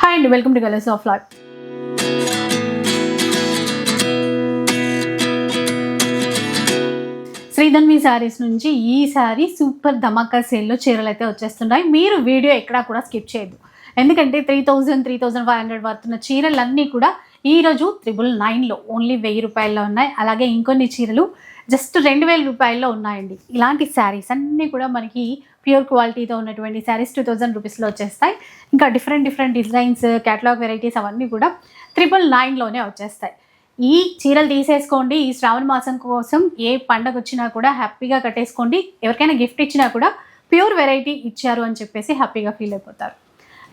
Hi అండి, welcome to colours of life. Sridhanvi Sarees నుంచి ఈ సారీ సూపర్ ధమాకా సేల్లో చీరలు అయితే వచ్చేస్తున్నాయి. మీరు వీడియో ఎక్కడా కూడా స్కిప్ చేయదు, ఎందుకంటే 3,500 పడుతున్న చీరలన్నీ కూడా ఈరోజు 999లో ఓన్లీ 1000 రూపాయల్లో ఉన్నాయి. అలాగే ఇంకొన్ని చీరలు జస్ట్ 2000 రూపాయల్లో ఉన్నాయండి. ఇలాంటి శారీస్ అన్నీ కూడా మనకి ప్యూర్ క్వాలిటీతో ఉన్నటువంటి శారీస్ 2000 రూపీస్లో వచ్చేస్తాయి. ఇంకా డిఫరెంట్ డిజైన్స్, క్యాటలాగ్ వెరైటీస్ అవన్నీ కూడా 999లోనే వచ్చేస్తాయి. ఈ చీరలు తీసేసుకోండి. ఈ శ్రావణ మాసం కోసం ఏ పండగ వచ్చినా కూడా హ్యాపీగా కట్టేసుకోండి. ఎవరికైనా గిఫ్ట్ ఇచ్చినా కూడా ప్యూర్ వెరైటీ ఇచ్చారు అని చెప్పేసి హ్యాపీగా ఫీల్ అయిపోతారు.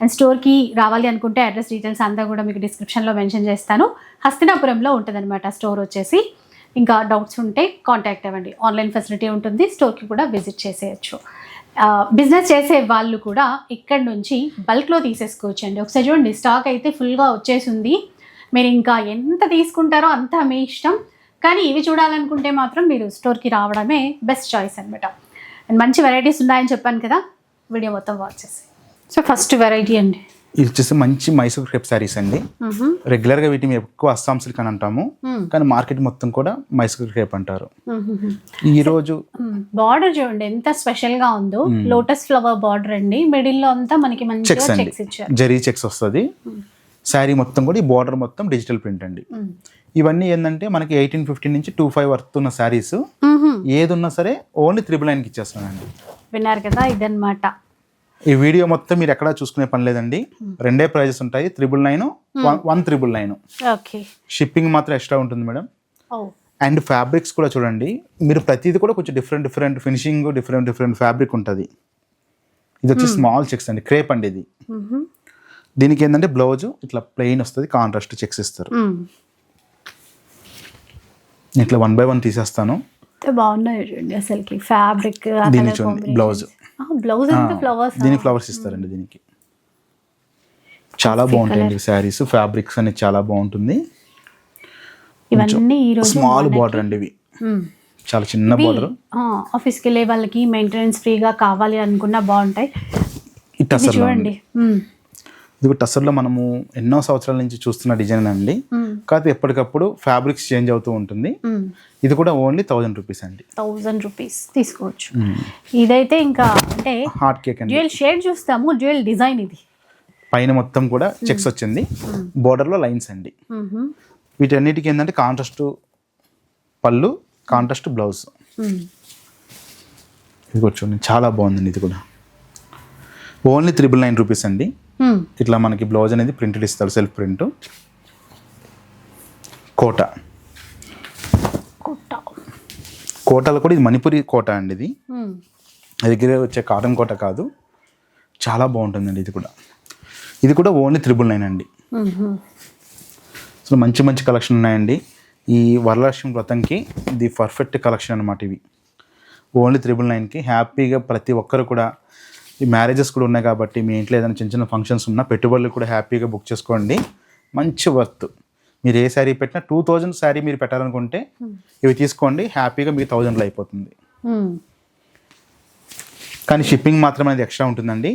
అండ్ స్టోర్కి రావాలి అనుకుంటే అడ్రస్ డీటెయిల్స్ అంతా కూడా మీకు డిస్క్రిప్షన్లో మెన్షన్ చేస్తాను. హస్తినాపురంలో ఉంటుందన్నమాట స్టోర్ వచ్చేసి. ఇంకా డౌట్స్ ఉంటే కాంటాక్ట్ అవ్వండి. ఆన్లైన్ ఫెసిలిటీ ఉంటుంది, స్టోర్కి కూడా విజిట్ చేసేయచ్చు. బిజినెస్ చేసే వాళ్ళు కూడా ఇక్కడ నుంచి బల్క్లో తీసేసుకోవచ్చు అండి. ఒకసారి చూడండి, స్టాక్ అయితే ఫుల్గా వచ్చేసింది. మీరు ఇంకా ఎంత తీసుకుంటారో అంత మీ ఇష్టం, కానీ ఇవి చూడాలనుకుంటే మాత్రం మీరు స్టోర్కి రావడమే బెస్ట్ చాయిస్ అనమాట. అండ్ మంచి వెరైటీస్ ఉన్నాయని చెప్పాను కదా, వీడియో మొత్తం వాచ్ చేసి. సో ఫస్ట్ వెరైటీ అండి, ఇది వచ్చేసి మంచి మైసూర్ క్రేప్ శారీస్ అండి. రెగ్యులర్గా వీటిని ఎక్కువ అస్సాం సిల్క్ అని అంటాము, కానీ మార్కెట్ మొత్తం కూడా మైసూర్ క్రేప్ అంటారు. ఈ రోజు బార్డర్ చూడండి ఎంత స్పెషల్ గా ఉందో. లోటస్ ఫ్లవర్ బార్డర్ అండి, మిడిల్ లో అంతా మనకి మంచిగా చెక్స్ ఇచ్చారు, జరీ చెక్స్ వస్తుంది. శారీ మొత్తం కూడా ఈ బార్డర్ మొత్తం డిజిటల్ ప్రింట్ అండి. ఇవన్నీ ఏంటంటే మనకి 1850 నుంచి 25 వర్త్ ఉన్న శారీస్ ఏది ఉన్నా సరే ఓన్లీ 999కి ఇచ్చేస్తానండి. విన్నారు కదా, ఇదన్నమాట. ఈ వీడియో మొత్తం మీరు ఎక్కడా చూసుకునే పని లేదండి. రెండే ప్రైజెస్ ఉంటాయి, 999, 1999. ఓకే, షిప్పింగ్ మాత్రం ఎక్స్ట్రా ఉంటుంది మేడం. అండ్ ఫ్యాబ్రిక్స్ కూడా చూడండి, మీరు ప్రతిదీ కూడా కొంచెం డిఫరెంట్ ఫినిషింగ్, డిఫరెంట్ ఫ్యాబ్రిక్ ఉంటుంది. ఇది వచ్చి స్మాల్ చెక్స్ అండి, క్రేప్ అండి ఇది. దీనికి ఏంటంటే బ్లౌజ్ ఇట్లా ప్లెయిన్ వస్తుంది, కాంట్రాస్ట్ చెక్స్ ఇస్తారు. ఇట్లా 1 by 1 తీసేస్తాను. బాగున్నాయి అసలుకి ఫ్యాబ్రిక్. దీనికి చూడండి బ్లౌజ్, దీనికి ఫ్లవర్స్ ఇస్తారండి. దీనికి చాలా బాగుంటాయండి శారీస్, ఫ్యాబ్రిక్స్ అనేది చాలా బాగుంటుంది. స్మాల్ బార్డర్ అండి, ఇవి చాలా చిన్న బార్డర్. ఆఫీస్కి వెళ్ళే వాళ్ళకి మెయింటెనెన్స్ ఫ్రీగా కావాలి అనుకున్నా బాగుంటాయి. చూడండి, ఇది టసర్లో మనము ఎన్నో సంవత్సరాల నుంచి చూస్తున్న డిజైన్ అండి. కాకపోతే ఎప్పటికప్పుడు ఫ్యాబ్రిక్స్ చేంజ్ అవుతూ ఉంటుంది. ఇది కూడా ఓన్లీ 1000 రూపీస్ అండి. 1000 రూపీస్ తీసుకోవచ్చు. ఇదైతే ఇంకా అంటే హార్ట్ కేక్ అండి. డ్యూయల్ షేడ్ చూస్తాము, డ్యూయల్ డిజైన్. ఇది పైన మొత్తం కూడా చెక్స్ వచ్చింది, బోర్డర్ లో లైన్స్ అండి. వీటన్నిటికి ఏంటంటే కాంట్రాస్ట్ పళ్ళు, కాంట్రాస్ట్ బ్లౌజ్. ఇది కూడా చూడండి, చాలా బాగుందండి. ఇది కూడా ఓన్లీ 999 రూపీస్ అండి. ఇట్లా మనకి బ్లౌజ్ అనేది ప్రింటెడ్ ఇస్తాడు, సెల్ఫ్ ప్రింట్. కోటలో కూడా ఇది మణిపురి కోట అండి. ఇది దగ్గర వచ్చే కాటన్ కోట కాదు, చాలా బాగుంటుందండి. ఇది కూడా ఓన్లీ 999 అండి. సో మంచి కలెక్షన్ ఉన్నాయండి. ఈ వరలక్ష్మి వ్రతంకి ఇది పర్ఫెక్ట్ కలెక్షన్ అనమాట. ఇవి ఓన్లీ 999కి హ్యాపీగా ప్రతి ఒక్కరు కూడా, ఈ మ్యారేజెస్ కూడా ఉన్నాయి కాబట్టి మీ ఇంట్లో ఏదైనా చిన్న ఫంక్షన్స్ ఉన్నా పెట్టుబడులు కూడా హ్యాపీగా బుక్ చేసుకోండి. మంచి వర్త్. మీరు ఏ శారీ పెట్టినా 2000 శారీ మీరు పెట్టాలనుకుంటే ఇవి తీసుకోండి, హ్యాపీగా మీకు 1000లో అయిపోతుంది. కానీ షిప్పింగ్ మాత్రం అనేది ఎక్స్ట్రా ఉంటుందండి.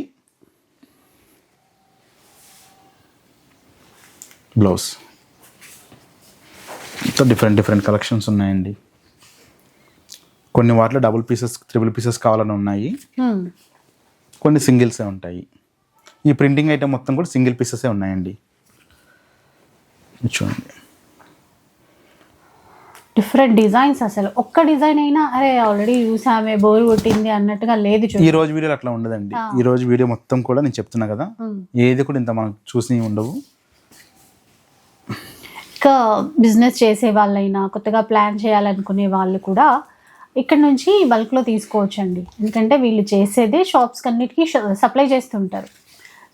బ్లౌజ్ ఇంకా డిఫరెంట్ కలెక్షన్స్ ఉన్నాయండి. కొన్ని వాటిలో డబుల్ పీసెస్, 3 పీసెస్ కావాలని ఉన్నాయి, కొన్ని సింగిల్సే ఉంటాయి. ఈ ప్రింటింగ్ ఐటమ్ మొత్తం కూడా సింగిల్ పీసెసే ఉన్నాయండి. చూడండి, డిఫరెంట్ డిజైన్స్. అసలు ఒక్క డిజైన్ అయినా అరే ఆల్రెడీ చూసామే, బోర్ కొట్టింది అన్నట్టుగా లేదు. ఈ రోజు వీడియోలో అట్లా ఉండదండి. ఈ రోజు వీడియో మొత్తం కూడా నేను చెప్తున్నా కదా, ఏది కూడా ఇంత మనం చూసి ఉండవు. ఇంకా బిజినెస్ చేసే వాళ్ళైనా, కొత్తగా ప్లాన్ చేయాలనుకునే వాళ్ళు కూడా ఇక్కడ నుంచి బల్క్లో తీసుకోవచ్చండి. ఎందుకంటే వీళ్ళు చేసేదే షాప్స్ అన్నిటికీ సప్లై చేస్తుంటారు.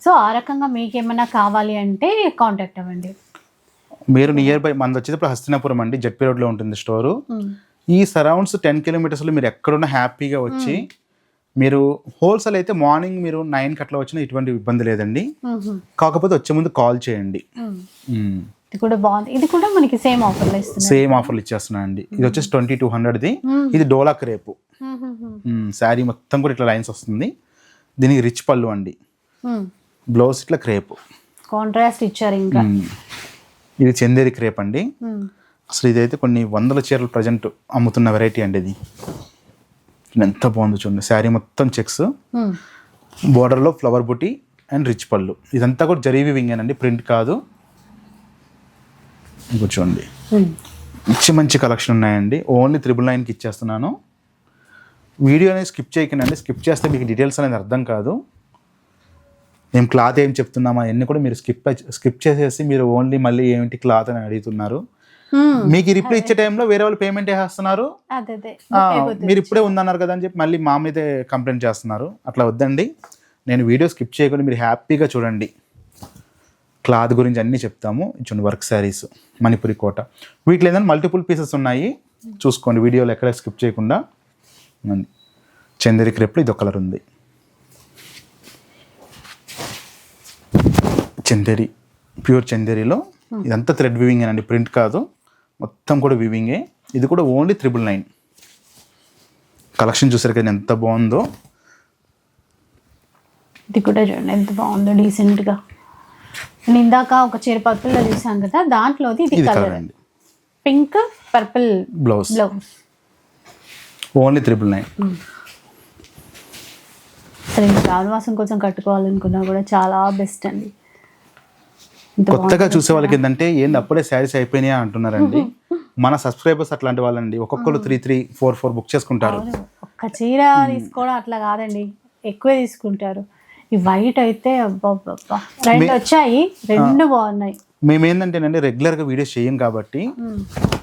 సో ఆ రకంగా మీకు ఏమైనా కావాలి అంటే కాంటాక్ట్ అవ్వండి. మీరు నియర్ బై మనది వచ్చేటప్పుడు హస్తినాపురం అండి, జెడ్పీ రోడ్లో ఉంటుంది స్టోరు. ఈ సరౌండ్స్ 10 కిలోమీటర్స్లో మీరు ఎక్కడున్నా హ్యాపీగా వచ్చి, మీరు హోల్సేల్ అయితే మార్నింగ్ మీరు 9కి అట్లా వచ్చినా ఎటువంటి ఇబ్బంది లేదండి. కాకపోతే వచ్చే ముందు కాల్ చేయండి. ఇది కూడా బాగుంది. ఇది కూడా మనకి సేమ్ ఆఫర్లు ఇచ్చేస్తున్నా అండి. ఇది వచ్చేసి 2200ది. ఇది డోలా క్రేపు శారీ మొత్తం కూడా ఇట్లా లైన్స్ వస్తుంది. దీనికి రిచ్ పళ్ళు అండి, బ్లౌజ్ ఇట్లా క్రేపు. కాంట్రాస్ట్ ఇచ్చారు ఇంకా. ఇది చందేరి క్రేప్ అండి. అసలు ఇదైతే కొన్ని వందల చీరలు ప్రజెంట్ అమ్ముతున్న వెరైటీ అండి ఇది. ఎంత బాగుందో చూడండి. శారీ మొత్తం చెక్స్, బోర్డర్లో ఫ్లవర్ బుటీ అండ్ రిచ్ పళ్ళు. ఇదంతా కూడా జరీ వీవింగ్ అండి, ప్రింట్ కాదు. ఇంకో చూడండి, మంచి మంచి కలెక్షన్ ఉన్నాయండి. ఓన్లీ 999కి ఇచ్చేస్తున్నాను. వీడియో అనేది స్కిప్ చేయకండి. స్కిప్ చేస్తే మీకు డీటెయిల్స్ అనేది అర్థం కాదు. మేము క్లాత్ ఏం చెప్తున్నామా అవన్నీ కూడా మీరు స్కిప్ చేసేసి మీరు ఓన్లీ మళ్ళీ ఏమిటి క్లాత్ అని అడుగుతున్నారు. మీకు రిప్లై ఇచ్చే టైంలో వేరే వాళ్ళు పేమెంట్ వేసేస్తున్నారు. మీరు ఇప్పుడే ఉందన్నారు కదా అని చెప్పి మళ్ళీ మా మీదే కంప్లైంట్ చేస్తున్నారు. అట్లా వద్దండి. నేను వీడియో స్కిప్ చేయకుండా మీరు హ్యాపీగా చూడండి. క్లాత్ గురించి అన్నీ చెప్తాము. చూడండి, వర్క్ శారీస్, మణిపురి కోట. వీటిలో ఏంటంటే మల్టిపుల్ పీసెస్ ఉన్నాయి, చూసుకోండి వీడియోలో ఎక్కడ స్కిప్ చేయకుండా. చందేరి క్రేప్లో ఇది ఒక కలర్ ఉంది. చందేరి, ప్యూర్ చందేరిలో ఇదంతా థ్రెడ్ వీవింగ్ అండి, ప్రింట్ కాదు, మొత్తం కూడా వీవింగే. ఇది కూడా ఓన్లీ 999. కలెక్షన్ చూసారు కదా ఎంత బాగుందో. ఇది కూడా చూడండి ఎంత బాగుందో డీసెంట్గా. నేను ఇందాక ఒక చీర పర్పుల్లో చూసాం కదా, దాంట్లోది ఇది కలర్ అండి, పింక్ పర్పుల్ బ్లౌజ్. ఓన్లీ 999. సరే, శ్రావణమాసం కోసం కట్టుకోవాలనుకున్నా కూడా చాలా బెస్ట్ అండి. కొత్తగా చూసే వాళ్ళకి ఏంటంటే ఏంది అప్పుడే శారీస్ అయిపోయినాయా అంటున్నారండి. మన సబ్స్క్రైబర్స్ అట్లాంటి వాళ్ళండి. ఒక్కొక్కరు 3, 4 బుక్ చేసుకుంటారు. ఒక్క చీర తీసుకోవడం అట్లా కాదండి, ఎక్కువే తీసుకుంటారు. ఈ వైట్ అయితే అబ్బా, రెండు వచ్చాయి, రెండు బాగున్నాయి. మేమేంటంటేనండి రెగ్యులర్గా వీడియోస్ చేయం కాబట్టి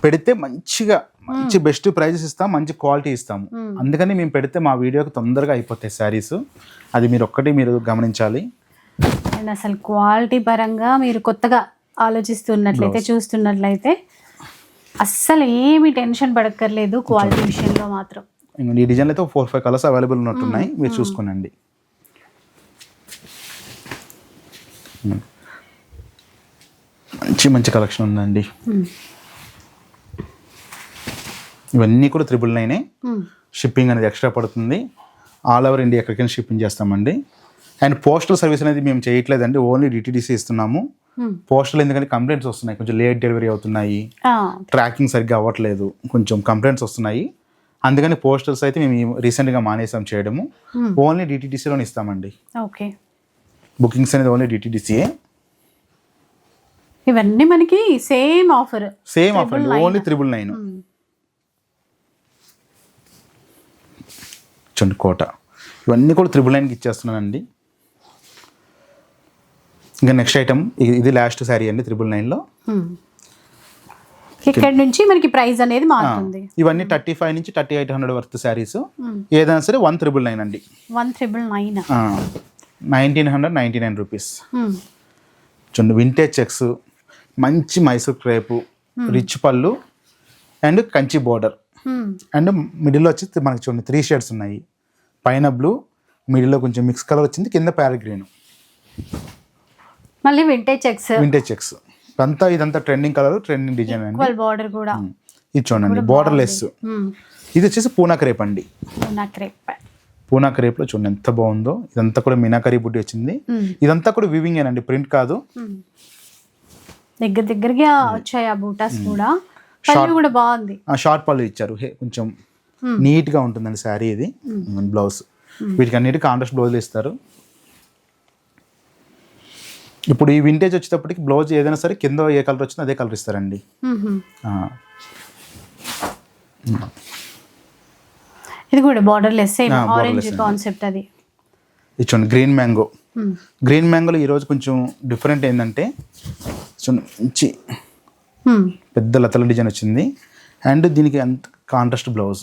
పెడితే మంచి బెస్ట్ ప్రైజెస్ ఇస్తాం, మంచి క్వాలిటీ ఇస్తాము. అందుకని మేము పెడితే మా వీడియోకి తొందరగా అయిపోతాయి శారీస్. అది మీరు గమనించాలి. అండ్ అసలు క్వాలిటీ పరంగా మీరు కొత్తగా ఆలోచిస్తున్నట్లయితే, చూస్తున్నట్లయితే అస్సలు ఏమి టెన్షన్ పడక్కర్లేదు క్వాలిటీ విషయంలో మాత్రం. ఈ డిజైన్లో అయితే 4-5 కలర్స్ అవైలబుల్ ఉన్నట్టున్నాయి, మీరు చూసుకోనండి. మంచి కలెక్షన్ ఉందండి. ఇవన్నీ కూడా 999. షిప్పింగ్ అనేది ఎక్స్ట్రా పడుతుంది. ఆల్ ఓవర్ ఇండియా ఎక్కడికైనా షిప్పింగ్ చేస్తామండి. అండ్ పోస్టల్ సర్వీస్ అనేది మేము చేయట్లేదండి, ఓన్లీ DTDC ఇస్తున్నాము. పోస్టల్ ఎందుకంటే కంప్లైంట్స్ వస్తున్నాయి, కొంచెం లేట్ డెలివరీ అవుతున్నాయి, ట్రాకింగ్ సరిగ్గా అవ్వట్లేదు, కొంచెం కంప్లైంట్స్ వస్తున్నాయి. అందుకని పోస్టల్స్ అయితే మేము రీసెంట్గా మానేసాం చేయడము. ఓన్లీ DTDCలోనే ఇస్తామండి. ఓకే, బుకింగ్స్ అనేది ఓన్లీ DTDCయే. ఇవన్నీ మనకి సేమ్ ఆఫర్ అండి, ఓన్లీ 999. చూడండి కోట, ఇవన్నీ కూడా 999కి ఇచ్చేస్తున్నానండి. ఇంకా నెక్స్ట్ ఐటమ్, ఇది లాస్ట్ శారీ అండి 999లో. ఇక్కడ నుంచి మనకి ప్రైస్ అనేది మారుతుంది. ఇవన్నీ 35 నుంచి 3800 వర్త్ శారీస్. ఏదైనా సరే 1999 అండి. 1999, 1999 రూపీస్. చూడండి, వింటేజ్ చెక్స్, మంచి మైసూర్ క్రేపు, రిచ్ పళ్ళు అండ్ కంచి బోర్డర్. అండ్ మిడిల్లో వచ్చి మనకి చూడండి 3 షేడ్స్ ఉన్నాయి. పైన బ్లూ, మిడిల్లో కొంచెం మిక్స్ కలర్ వచ్చింది, కింద ప్యారెట్ గ్రీన్. మళ్ళీ వింటేజ్ చెక్స్. ఇదంతా ట్రెండింగ్ కలర్, ట్రెండింగ్ డిజైన్ అండి. బోర్డర్ కూడా ఇది చూడండి, బోర్డర్ లెస్. ఇది వచ్చేసి పూనా క్రేప్ అండి. పూనా క్రేప్లో చూడండి ఎంత బాగుందో. ఇదంతా కూడా మీనాకరీ బుట్టి వచ్చింది. ఇదంతా కూడా వీవింగ్ ఏనండి, ప్రింట్ కాదు. దగ్గరగా వచ్చాయి ఆ బూటాస్ కూడా. పళ్ళు కూడా బాగుంది, షార్ట్ పళ్ళు ఇచ్చారు, కొంచెం నీట్ గా ఉంటుందండి శారీ. ఇది బ్లౌజ్, వీటికి అన్నిటికీ కాంట్రాస్ట్ బ్లౌజులు ఇస్తారు. ఇప్పుడు ఈ వింటేజ్ వచ్చేటప్పటికి బ్లౌజ్ ఏదైనా సరే కింద ఏ కలర్ వచ్చిందో అదే కలర్ ఇస్తారండి. ఇది కూడా బార్డర్ లెస్, ఆరెంజ్ కాన్సెప్ట్. అది చూడండి, గ్రీన్ మ్యాంగో. గ్రీన్ మ్యాంగోలో ఈరోజు కొంచెం డిఫరెంట్ ఏంటంటే మంచి పెద్ద లతల డిజైన్ వచ్చింది. అండ్ దీనికి అంత కాంట్రాస్ట్ బ్లౌజ్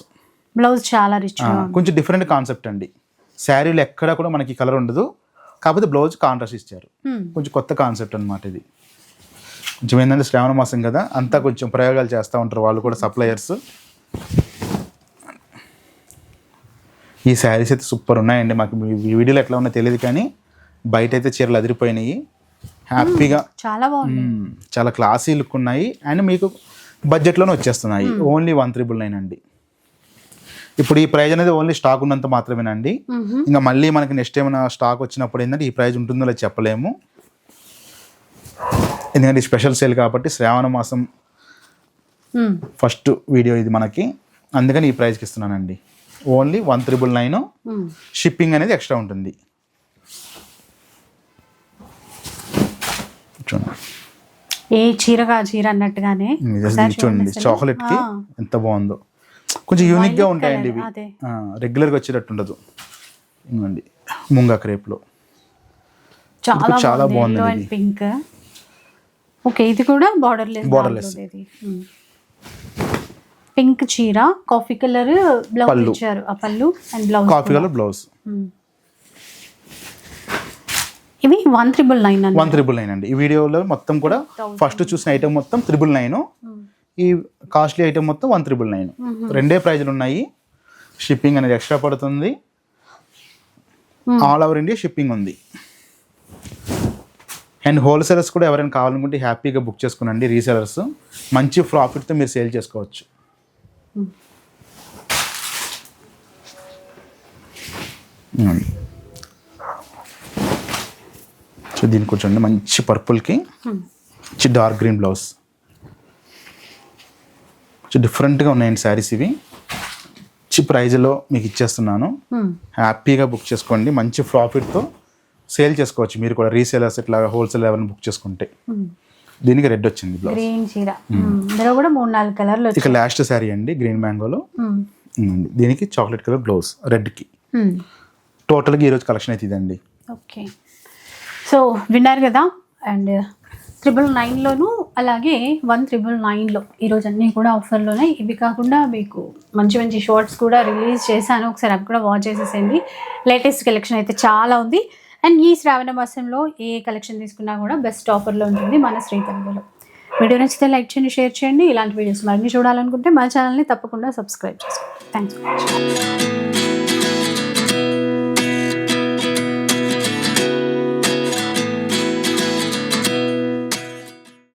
చాలా రిచ్, కొంచెం డిఫరెంట్ కాన్సెప్ట్ అండి. శారీలో ఎక్కడ కూడా మనకి కలర్ ఉండదు, కాకపోతే బ్లౌజ్ కాంట్రాస్ట్ ఇచ్చారు. కొంచెం కొత్త కాన్సెప్ట్ అనమాట ఇది. కొంచెం ఏంటంటే శ్రావణ మాసం కదా, అంతా కొంచెం ప్రయోగాలు చేస్తూ ఉంటారు వాళ్ళు కూడా, సప్లయర్స్. ఈ శారీస్ అయితే సూపర్ ఉన్నాయండి. మాకు ఈ వీడియోలో ఎట్లా ఉన్నా తెలియదు, కానీ బయట అయితే చీరలు అదిరిపోయినాయి. హ్యాపీగా చాలా బాగుంది, చాలా క్లాసీ లుక్ ఉన్నాయి. అండ్ మీకు బడ్జెట్లోనే వచ్చేస్తున్నాయి. ఓన్లీ 1399 అండి. ఇప్పుడు ఈ ప్రైజ్ అనేది ఓన్లీ స్టాక్ ఉన్నంత మాత్రమేనండి. ఇంకా మళ్ళీ మనకి నెక్స్ట్ ఏమైనా స్టాక్ వచ్చినప్పుడు ఏంటంటే ఈ ప్రైజ్ ఉంటుందో లేదో చెప్పలేము. ఎందుకంటే స్పెషల్ సేల్ కాబట్టి శ్రావణ మాసం ఫస్ట్ వీడియో ఇది మనకి, అందుకని ఈ ప్రైస్కి ఇస్తున్నానండి. ఓన్లీ 1,999. షిప్పింగ్ అనేది ఎక్స్ట్రా ఉంటుంది. చూడండి ఏ చీరగా చీర అన్నట్టుగానే చూడండి, చాక్లెట్ కి ఎంత బాగుందో. కొంచెం యూనిక్ గా ఉంటాయండి ఇవి, రెగ్యులర్ గా వచ్చేటట్టు ఉండదు. ఇవ్వండి ముంగా క్రేప్ లో చాలా బాగుంది పింక్. ఓకే, ఇది కూడా బార్డర్లెస్ పింక్ చీర, కాఫీ కలర్ బ్లౌజ్ ఇచ్చారు. ఆ పళ్ళు and blouse coffee colour blouse. ఇవి 1,999. 1,999 అండి. ఈ వీడియోలో మొత్తం కూడా ఫస్ట్ చూసిన ఐటమ్ మొత్తం 999, ఈ కాస్ట్లీ ఐటమ్ మొత్తం 1,999. రెండే ప్రైజ్లు ఉన్నాయి. షిప్పింగ్ అనేది ఎక్స్ట్రా పడుతుంది. ఆల్ ఓవర్ ఇండియా షిప్పింగ్ ఉంది. అండ్ హోల్సేలర్స్ కూడా ఎవరైనా కావాలనుకుంటే హ్యాపీగా బుక్ చేసుకునండి. రీసేలర్స్ మంచి ప్రాఫిట్తో మీరు సేల్ చేసుకోవచ్చు. సో దీన్ని కూర్చోండి, మంచి పర్పుల్కి మంచి డార్క్ గ్రీన్ బ్లౌజ్. డిఫరెంట్గా ఉన్నాయండి శారీస్ ఇవి. మంచి ప్రైజ్లో మీకు ఇచ్చేస్తున్నాను. హ్యాపీగా బుక్ చేసుకోండి. మంచి ప్రాఫిట్తో సేల్ చేసుకోవచ్చు మీరు కూడా. రీసేలర్స్ ఇట్లా హోల్సేల్ ఎవరైనా బుక్ చేసుకుంటే. దీనికి రెడ్ వచ్చింది బ్లౌజ్, గ్రీన్ చీర. ఇందులో కూడా 3-4 కలర్లు. ఇక లాస్ట్ శారీ అండి గ్రీన్ మ్యాంగోలో. దీనికి చాక్లెట్ కలర్ బ్లౌజ్ రెడ్కి. టోటల్గా ఈరోజు కలెక్షన్ అయితే ఇదండి. ఓకే, సో విన్నారు కదా. అండ్ 999లోను అలాగే 1,999లో ఈరోజు అన్నీ కూడా ఆఫర్లోనే. ఇవి కాకుండా మీకు మంచి మంచి షార్ట్స్ కూడా రిలీజ్ చేశాను, ఒకసారి అవి కూడా వాచ్ చేసేసేయండి. లేటెస్ట్ కలెక్షన్ అయితే చాలా ఉంది. అండ్ ఈ శ్రావణ మాసంలో ఏ కలెక్షన్ తీసుకున్నా కూడా బెస్ట్ ఆఫర్లో ఉంటుంది మన శ్రీ తెలుగులో. వీడియో నచ్చితే లైక్ చేయండి, షేర్ చేయండి. ఇలాంటి వీడియోస్ మరిన్ని చూడాలనుకుంటే మన ఛానల్ని తప్పకుండా సబ్స్క్రైబ్ చేసుకోండి. Thanks for watching.